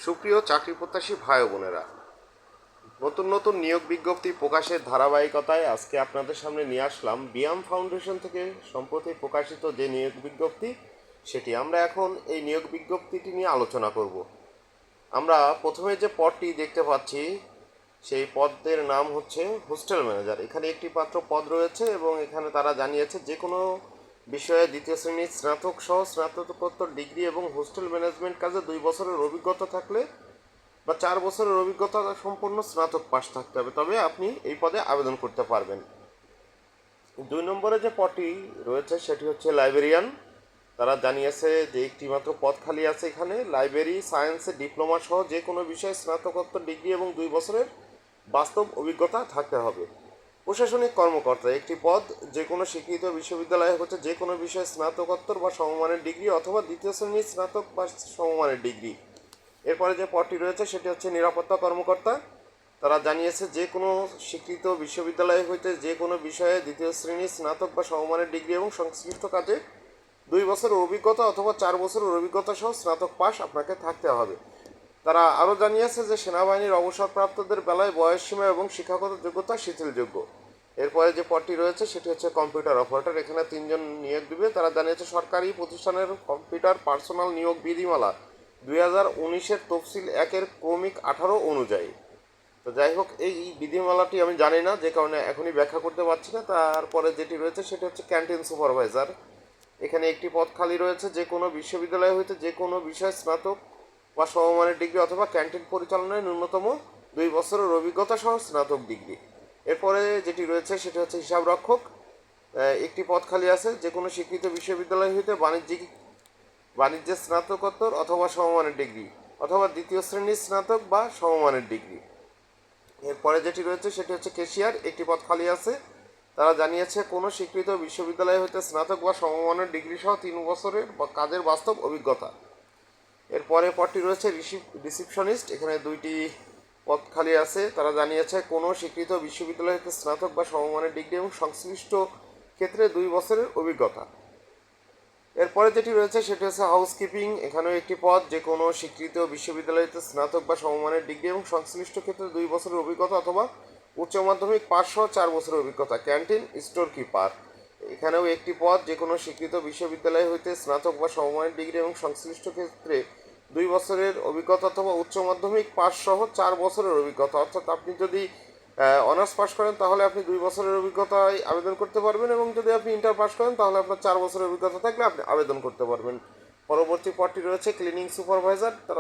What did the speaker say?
সুপ্রিয় চাকরি প্রত্যাশী ভাই ও বোনেরা, নতুন নতুন নিয়োগ বিজ্ঞপ্তি প্রকাশের ধারাবাহিকতায় আজকে আপনাদের সামনে নিয়ে আসলাম বিয়াম ফাউন্ডেশন থেকে সম্প্রতি প্রকাশিত যে নিয়োগ বিজ্ঞপ্তি সেটি আমরা এখন এই নিয়োগ বিজ্ঞপ্তিটি নিয়ে আলোচনা করব। আমরা প্রথমে যে পদটি দেখতে পাচ্ছি সেই পদের নাম হচ্ছে হোস্টেল ম্যানেজার। এখানে একটি মাত্র পদ রয়েছে এবং এখানে তারা জানিয়েছে যে কোনো বিষয়ে দ্বিতীয় শ্রেণীর স্নাতক সহ স্নাতকোত্তর ডিগ্রি এবং হোস্টেল ম্যানেজমেন্ট কাজে 2 বছরের অভিজ্ঞতা থাকলে বা 4 বছরের অভিজ্ঞতা সম্পন্ন স্নাতক পাস থাকতে হবে, তবে আপনি এই পদে আবেদন করতে পারবেন। 2 নম্বরে যে পদটি রয়েছে সেটি হচ্ছে লাইব্রেরিয়ান। তারা জানিয়েছে যে একটি মাত্র পদ খালি আছে এখানে। লাইব্রেরি সায়েন্সে ডিপ্লোমা সহ যে কোনো বিষয়ে স্নাতকোত্তর ডিগ্রি এবং 2 বছরের বাস্তব অভিজ্ঞতা থাকতে হবে। প্রশাসনিক কর্মকর্তা একটি পদ, যে কোনো স্বীকৃত বিশ্ববিদ্যালয়ে হচ্ছে যে কোনো বিষয়ে স্নাতকোত্তর বা সমমানের ডিগ্রি অথবা দ্বিতীয় শ্রেণীর স্নাতক বা সমমানের ডিগ্রি। এরপরে যে পদটি রয়েছে সেটি হচ্ছে নিরাপত্তা কর্মকর্তা। তারা জানিয়েছে যে কোনো স্বীকৃত বিশ্ববিদ্যালয় হইতে যে কোনো বিষয়ে দ্বিতীয় শ্রেণীর স্নাতক বা সমমানের ডিগ্রি এবং সংশ্লিষ্ট কাজে 2 বছরের অভিজ্ঞতা অথবা 4 বছরের অভিজ্ঞতা সহ স্নাতক পাস আপনাকে থাকতে হবে। তারা আরও জানিয়েছে যে সেনাবাহিনীর অবসরপ্রাপ্তদের বেলায় বয়সসীমা এবং শিক্ষাগত যোগ্যতা শিথিলযোগ্য। এরপরে যে পদটি রয়েছে সেটি হচ্ছে কম্পিউটার অপারেটর। এখানে 3 জন নিয়োগ দিবে। তারা জানিয়েছে সরকারি প্রতিষ্ঠানের কম্পিউটার পার্সোনাল নিয়োগ বিধিমালা 2019-এর তফসিল 1-এর ক্রমিক 18 অনুযায়ী। তো যাই হোক, এই বিধিমালাটি আমি জানি না, যে কারণে এখনই ব্যাখ্যা করতে পারছি না। তারপরে যেটি রয়েছে সেটি হচ্ছে ক্যান্টিন সুপারভাইজার। এখানে একটি পদ খালি রয়েছে, যে কোনো বিশ্ববিদ্যালয় হইতে যে কোনো বিষয়ে স্নাতক বা সমমানের ডিগ্রি অথবা ক্যান্টিন পরিচালনায় ন্যূনতম 2 বছরের অভিজ্ঞতা সহ স্নাতক ডিগ্রি। এরপরে যেটি রয়েছে সেটি হচ্ছে হিসাব রক্ষক। একটি পদ খালি আছে, যে কোনো স্বীকৃত বিশ্ববিদ্যালয় হইতে বাণিজ্যে স্নাতকোত্তর অথবা সমমানের ডিগ্রি অথবা দ্বিতীয় শ্রেণীর স্নাতক বা সমমানের ডিগ্রি। এরপরে যেটি রয়েছে সেটি হচ্ছে ক্যাশিয়ার। একটি পদ খালি আছে। তারা জানিয়েছে কোনো স্বীকৃত বিশ্ববিদ্যালয় হইতে স্নাতক বা সমমানের ডিগ্রি সহ 3 বছরের কাজের বাস্তব অভিজ্ঞতা। এরপরে পদটি রয়েছে রিসিপশনিস্ট। এখানে 2টি পদ খালি আছে। তারা জানিয়েছে কোনো স্বীকৃত বিশ্ববিদ্যালয় হইতে স্নাতক বা সমমানের ডিগ্রি এবং সংশ্লিষ্ট ক্ষেত্রে 2 বছরের অভিজ্ঞতা। এরপরে যেটি রয়েছে সেটি হচ্ছে হাউসকিপিং। এখানেও একটি পদ, যে কোনো স্বীকৃত বিশ্ববিদ্যালয়তে স্নাতক বা সমমানের ডিগ্রি এবং সংশ্লিষ্ট ক্ষেত্রে 2 বছরের অভিজ্ঞতা অথবা উচ্চ মাধ্যমিক পাস সহ 4 বছরের অভিজ্ঞতা। Canteen store keeper. এখানেও একটি পদ, যে কোনো স্বীকৃত বিশ্ববিদ্যালয় হইতে স্নাতক বা সমমানের ডিগ্রি এবং সংশ্লিষ্ট ক্ষেত্রে 2 বছরের অভিজ্ঞতা অথবা উচ্চ মাধ্যমিক পাস সহ 4 বছরের অভিজ্ঞতা। অর্থাৎ আপনি যদি অনার্স পাস করেন তাহলে আপনি 2 বছরের অভিজ্ঞতায় আবেদন করতে পারবেন, এবং যদি আপনি ইন্টার পাস করেন তাহলে আপনার 4 বছরের অভিজ্ঞতা থাকলে আপনি আবেদন করতে পারবেন। পরবর্তী পদটি রয়েছে ক্লিনিং সুপারভাইজার। তারা